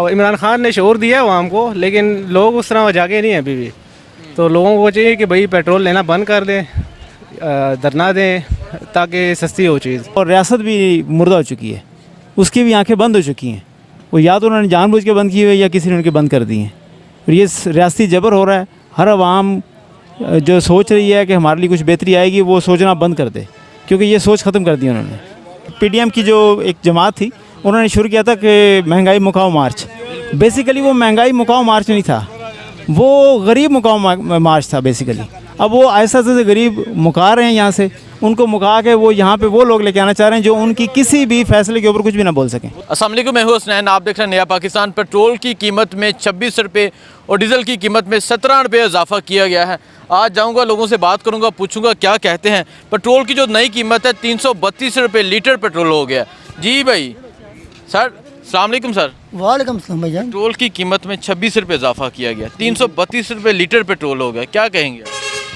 अब इमरान खान ने शोर दिया है आवाम को, लेकिन लोग उस तरह जागे नहीं हैं अभी भी। तो लोगों को चाहिए कि भाई पेट्रोल लेना बंद कर दें, धरना दें, ताकि सस्ती हो चीज़। और रियासत भी मुर्दा हो चुकी है, उसकी भी आंखें बंद हो चुकी हैं। वो या तो उन्होंने जानबूझ के बंद की हुई है या किसी ने उनके बंद कर दी हैं। और ये रियासती जबर हो रहा है। हर आवाम जो सोच रही है कि हमारे लिए कुछ बेहतरी आएगी, वो सोचना बंद कर दे, क्योंकि ये सोच ख़त्म कर दी उन्होंने। PDM की जो एक जमात थी, उन्होंने शुरू किया था कि महंगाई मुकाओ मार्च। बेसिकली वो महंगाई मुकाओ मार्च नहीं था, वो गरीब मुकाओ मार्च था बेसिकली। अब वो ऐसा से गरीब मुका रहे हैं यहाँ से, उनको मुका के वो यहाँ पे वो लोग लेके आना चाह रहे हैं जो उनकी किसी भी फैसले के ऊपर कुछ भी ना बोल सकें। अस्सलाम वालेकुम, मैं हूं हसनैन, आप देख रहे हैं नया पाकिस्तान। पेट्रोल की कीमत में 26 रुपये और डीज़ल की कीमत में 17 रुपये इजाफा किया गया है। आज जाऊंगा, लोगों से बात करूंगा, पूछूंगा क्या कहते हैं। पेट्रोल की जो नई कीमत है 332 रुपये लीटर पेट्रोल हो गया। जी भाई सर, अस्सलाम वालेकुम सर। वालेकुम सलाम भाईजान। पेट्रोल की कीमत में 26 रुपये इजाफा किया गया, 332 रुपये लीटर पेट्रोल हो गया, क्या कहेंगे?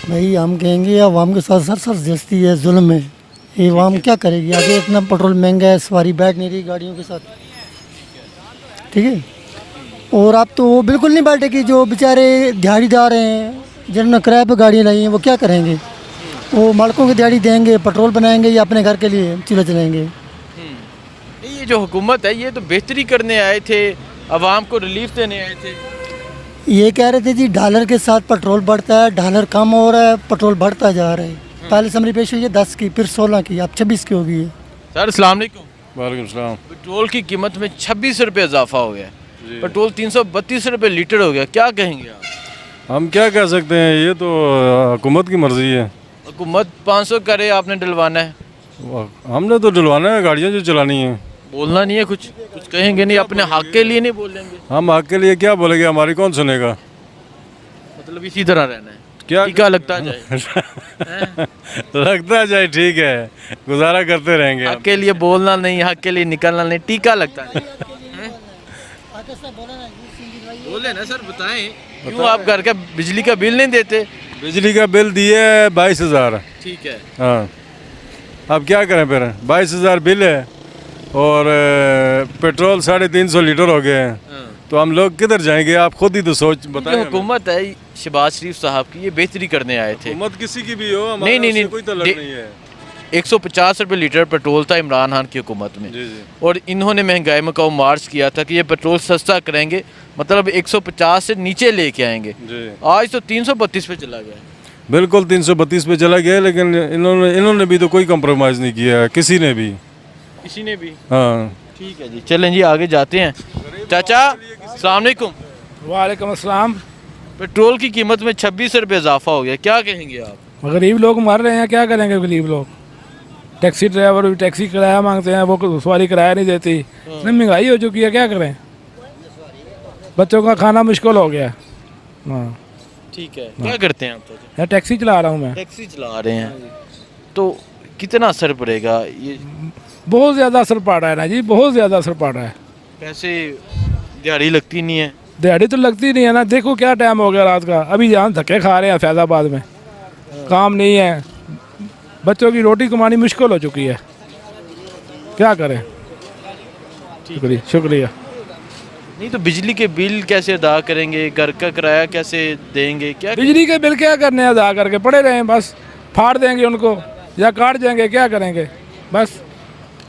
भाई हम कहेंगे अवाम के साथ सर जस्ती है, जुल्म है। ये अवाम क्या करेगी आगे? इतना पेट्रोल महंगा है, सवारी बैठ नहीं रही गाड़ियों के साथ, ठीक है। और आप तो वो बिल्कुल नहीं बैठेगी, जो बेचारे दिहाड़ीदार हैं जिन्होंने किराए पर गाड़ियाँ लाई हैं, वो क्या करेंगे? वो मालकों की दिहाड़ी देंगे, पेट्रोल बनाएंगे या अपने घर के लिए चूल्हा चलाएंगे? ये जो हुकूमत है ये तो बेहतरी करने आए थे, अवाम को रिलीफ देने आए थे। ये कह रहे थे जी डॉलर के साथ पेट्रोल बढ़ता है, डॉलर कम हो रहा है, पेट्रोल बढ़ता जा रहा है। पहले समरी पेश हुई है 10 की, फिर 16 की, अब 26 की हो गई है। सर अस्सलाम वालेकुम। वालेकुम सलाम। पेट्रोल की कीमत में 26 रुपये इजाफा हो गया, पेट्रोल 332 रुपये लीटर हो गया, क्या कहेंगे आप? हम क्या कह सकते हैं, ये तो हुकूमत की मर्जी है। हुकूमत 500 करे, आपने डलवाना है। हमने तो डलवाना है, गाड़ियाँ जो चलानी है। बोलना नहीं है, कुछ कहेंगे नहीं, अपने हक के लिए नहीं बोलेंगे। हम हक के लिए क्या बोलेंगे, हमारी कौन सुनेगा? मतलब इसी तरह रहना है, क्या टीका लगता जाए लगता जाए, ठीक है, गुजारा करते रहेंगे। हक के लिए बोलना नहीं, हक के लिए निकलना नहीं, टीका लगता है। बोले ना सर, बताएं क्यों आप घर का बिजली का बिल नहीं देते? बिजली का बिल दिए 22,000। ठीक है, हाँ, अब क्या करें फिर? 22,000 बिल है और पेट्रोल 350 लीटर हो गए हैं, तो हम लोग किधर जाएंगे? आप खुद ही तो सोच बताएं। हुकूमत है शहबाज शरीफ साहब की, ये बेहतरी करने आए थे। हुकूमत किसी की भी हो, नहीं, कोई तल्लुक नहीं है। 150 रुपये लीटर पेट्रोल था इमरान खान की हुकूमत में। जी। और इन्होंने महंगाई में कौ मार्च किया था कि ये पेट्रोल सस्ता करेंगे, मतलब 150 से नीचे लेके आएंगे जी। आज तो 332 पे चला गया। बिल्कुल 332 पे चला गया, लेकिन इन्होंने भी तो कोई कंप्रोमाइज़ नहीं किया है, किसी ने भी। हाँ, ठीक है जी, चलें जी आगे जाते हैं। चाचा अस्सलाम वालेकुम। वालेकुम अस्सलाम। पेट्रोल की कीमत में 26 रुपये इजाफा हो गया, क्या कहेंगे आप? गरीब लोग मर रहे हैं, क्या करेंगे गरीब लोग? टैक्सी ड्राइवर भी टैक्सी किराया मांगते हैं, वो सवारी किराया नहीं देती। इतनी महंगाई हो चुकी है, क्या करें? बच्चों का खाना मुश्किल हो गया। हाँ ठीक है, क्या करते हैं आप? यार टैक्सी चला रहा हूँ मैं। टैक्सी चला रहे हैं, तो कितना असर पड़ेगा? ये बहुत ज़्यादा असर पड़ रहा है ना जी, बहुत ज़्यादा असर पड़ रहा है। पैसे दिहाड़ी लगती नहीं है। दिहाड़ी तो लगती नहीं है ना, देखो क्या टाइम हो गया रात का, अभी यहाँ धक्के खा रहे हैं फैज़ाबाद में, काम नहीं है, बच्चों की रोटी कमानी मुश्किल हो चुकी है, क्या करें? शुक्रिया। नहीं तो बिजली के बिल कैसे अदा करेंगे, घर का किराया कैसे देंगे? क्या बिजली के बिल क्या करने, अदा करके पड़े रहे, बस फाड़ देंगे उनको या काट देंगे, क्या करेंगे? बस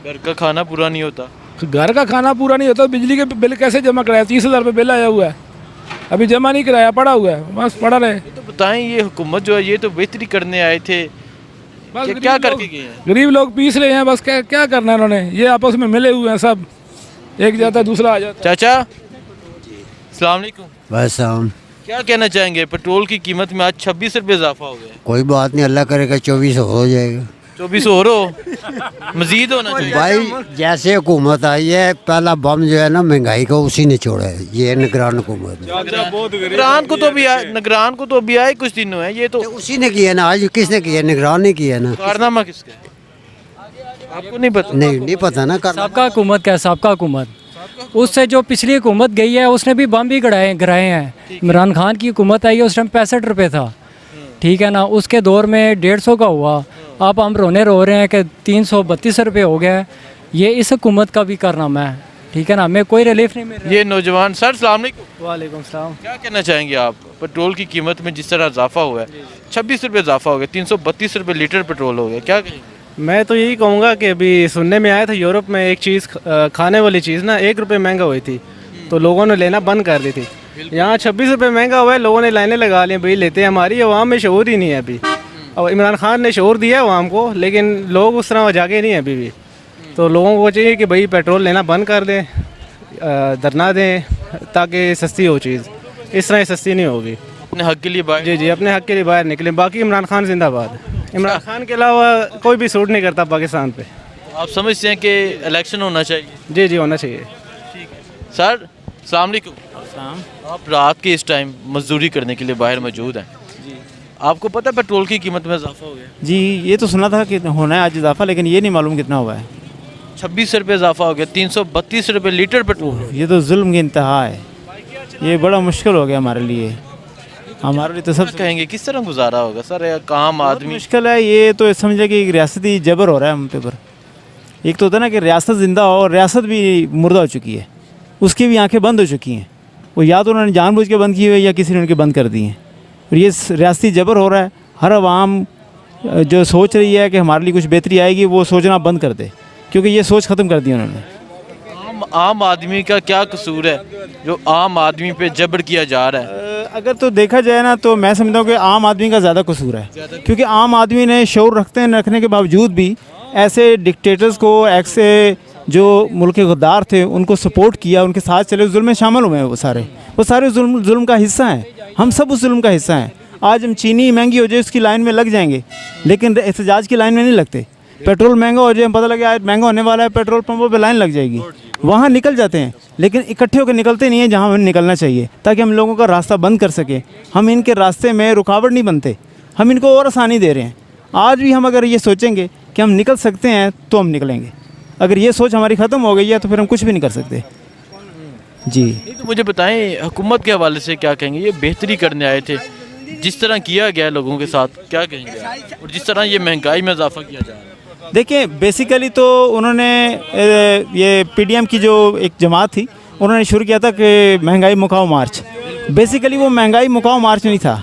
घर का खाना पूरा नहीं होता। घर का खाना पूरा नहीं होता, बिजली के बिल कैसे जमा कराया? 30,000 रुपये बिल आया हुआ है, अभी जमा नहीं कराया, पड़ा हुआ है, बस पड़ा रहे। तो बताएं, ये हुकूमत जो है ये तो बेहतरी करने आए थे, बस क्या करके गए हैं? गरीब लोग पीस रहे हैं, बस क्या करना है उन्होंने? ये आपस में मिले हुए हैं सब, एक जाता है दूसरा आ जाता है। चाचा अस्सलाम वालेकुम। बस हम क्या कहना चाहेंगे? पेट्रोल की कीमत में आज 26 रुपये इजाफा हो गया। कोई बात नहीं, अल्लाह करेगा 24 हो जाएगा। 24 और हो, मजीद होना चाहिए। भाई जैसे हुकूमत आई है, पहला बम जो है ना महंगाई का, उसी ने छोड़ा है, ये निगरान हुकूमत ने। निगरान को तो अभी आए कुछ दिन हुए, ये तो उसी ने किया ना, आज किसने किया? निगरान ने किया ना। कारनामा किसका है? आपको नहीं पता? नहीं पता ना। सबका हुकूमत क्या, सबका हुकूमत उससे जो पिछली हुकूमत गई है उसने भी बम भी गिराए हैं। इमरान खान की हुकूमत आई है, उस टाइम 65 रुपये था, ठीक है ना, उसके दौर में 150 का हुआ। अब हम रो रहे हैं कि 332 रुपये हो गया है। ये इस हुकूमत का भी कारनामा है, ठीक है ना, हमें कोई रिलीफ नहीं मिल रहा। ये नौजवान सर सलाम अलैकुम, वालेकुम सलाम। क्या कहना चाहेंगे आप? पेट्रोल की कीमत में जिस तरह इजाफा हुआ है, 26 रुपये इजाफा हो गया, 332 रुपये लीटर पेट्रोल हो गया, क्या कहेंगे? मैं तो यही कहूँगा कि अभी सुनने में आया था यूरोप में एक चीज़ खाने वाली चीज़ ना 1 रुपये महंगा हुई थी, तो लोगों ने लेना बंद कर दी थी। यहाँ 26 रुपये महंगा हुआ है, लोगों ने लाइनें लगा ली, भाई लेते हैं। हमारी अवाम में शऊर ही नहीं है अभी। और इमरान खान ने शऊर दिया अवाम को, लेकिन लोग उस तरह जागे नहीं हैं अभी भी। तो लोगों को चाहिए कि भाई पेट्रोल लेना बंद कर दें, धरना दें, ताकि सस्ती हो चीज़। इस तरह सस्ती नहीं होगी। अपने हक के लिए बाहर जी जी, अपने हक के लिए बाहर निकले। बाकी इमरान खान जिंदाबाद। इमरान खान के अलावा कोई भी सूट नहीं करता पाकिस्तान पे। आप समझते हैं कि इलेक्शन होना चाहिए? जी जी, होना चाहिए। सर सलाम अलैकुम, आप रात के इस टाइम मजदूरी करने के लिए बाहर मौजूद हैं, आपको पता है पेट्रोल की कीमत में इजाफा हो गया? जी, ये तो सुना था कि होना है आज इजाफा, लेकिन ये नहीं मालूम कितना हुआ है। 26 रुपये इजाफा हो गया, 332 रुपये लीटर पेट्रोल। ये तो जुल्म की इंतहा है। ये बड़ा मुश्किल हो गया हमारे लिए। हमारे लिए तो सब कहेंगे किस तरह गुजारा होगा सर? एक आम आदमी मुश्किल है। ये तो समझे कि एक रियासती जबर हो रहा है हम पे पर। एक तो होता है ना कि रियासत जिंदा हो, और रियासत भी मुर्दा हो चुकी है, उसकी भी आंखें बंद हो चुकी हैं। वो या तो उन्होंने जानबूझ के बंद की हुई है या किसी ने उनके बंद कर दी हैं। और ये रियासती जबर हो रहा है। हर आवाम जो सोच रही है कि हमारे लिए कुछ बेहतरी आएगी, वो सोचना बंद कर दे, क्योंकि ये सोच ख़त्म कर दी उन्होंने। आम आदमी का क्या कसूर है जो आम आदमी पे जबर किया जा रहा है? अगर तो देखा जाए ना, तो मैं समझता हूँ कि आम आदमी का ज़्यादा कसूर है, क्योंकि आम आदमी ने शऊर रखने के बावजूद भी ऐसे डिक्टेटर्स को, ऐसे जो मुल्क के गद्दार थे, उनको सपोर्ट किया, उनके साथ चले, जुल्म में शामिल हुए हैं। वो सारे जुल्म का हिस्सा हैं। हम सब उस जुल्म का हिस्सा हैं। आज हम चीनी महंगी हो जाए उसकी लाइन में लग जाएंगे, लेकिन एहतजाज की लाइन में नहीं लगते। पेट्रोल महंगा हो जाए, हम पता लगे आज महंगा होने वाला है, पेट्रोल पंपों पे लाइन लग जाएगी, वहाँ निकल जाते हैं, लेकिन इकट्ठे होकर निकलते नहीं हैं जहाँ हमें निकलना चाहिए, ताकि हम लोगों का रास्ता बंद कर सकें। हम इनके रास्ते में रुकावट नहीं बनते, हम इनको और आसानी दे रहे हैं। आज भी हम अगर ये सोचेंगे कि हम निकल सकते हैं तो हम निकलेंगे। अगर ये सोच हमारी ख़त्म हो गई है तो फिर हम कुछ भी नहीं कर सकते। जी, तो मुझे बताएं, हुकूमत के हवाले से क्या कहेंगे? ये बेहतरी करने आए थे, जिस तरह किया गया लोगों के साथ, क्या कहेंगे? और जिस तरह ये महंगाई में इजाफा किया जा रहा है, देखिए बेसिकली तो उन्होंने ये पीडीएम की जो एक जमात थी, उन्होंने शुरू किया था कि महंगाई मुकाओ मार्च। बेसिकली वो महंगाई मुकाओ मार्च नहीं था,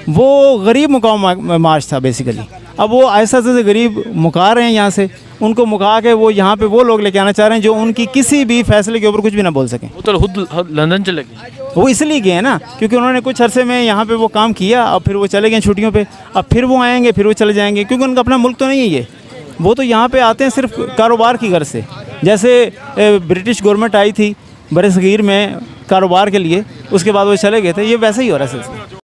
वो गरीब मुकाओ मार्च था बेसिकली। अब वो ऐसा से गरीब मुका रहे हैं यहाँ से, उनको मुका के वो यहाँ पे वो लोग लेके आना चाह रहे हैं जो उनकी किसी भी फैसले के ऊपर कुछ भी ना बोल सकें। वो तो खुद लंदन चले गए। वो इसलिए गए हैं ना, क्योंकि उन्होंने कुछ अरसे में यहाँ पे वो काम किया, अब फिर वो चले गए छुट्टियों पे, अब फिर वो आएंगे, फिर वो चले जाएंगे, क्योंकि उनका अपना मुल्क तो नहीं है ये। वो तो यहाँ पे आते हैं सिर्फ कारोबार की गर्ज से। जैसे ब्रिटिश गवर्नमेंट आई थी बरसगीर में कारोबार के लिए, उसके बाद वो चले गए थे। ये वैसे ही हो रहा है सिलसिला।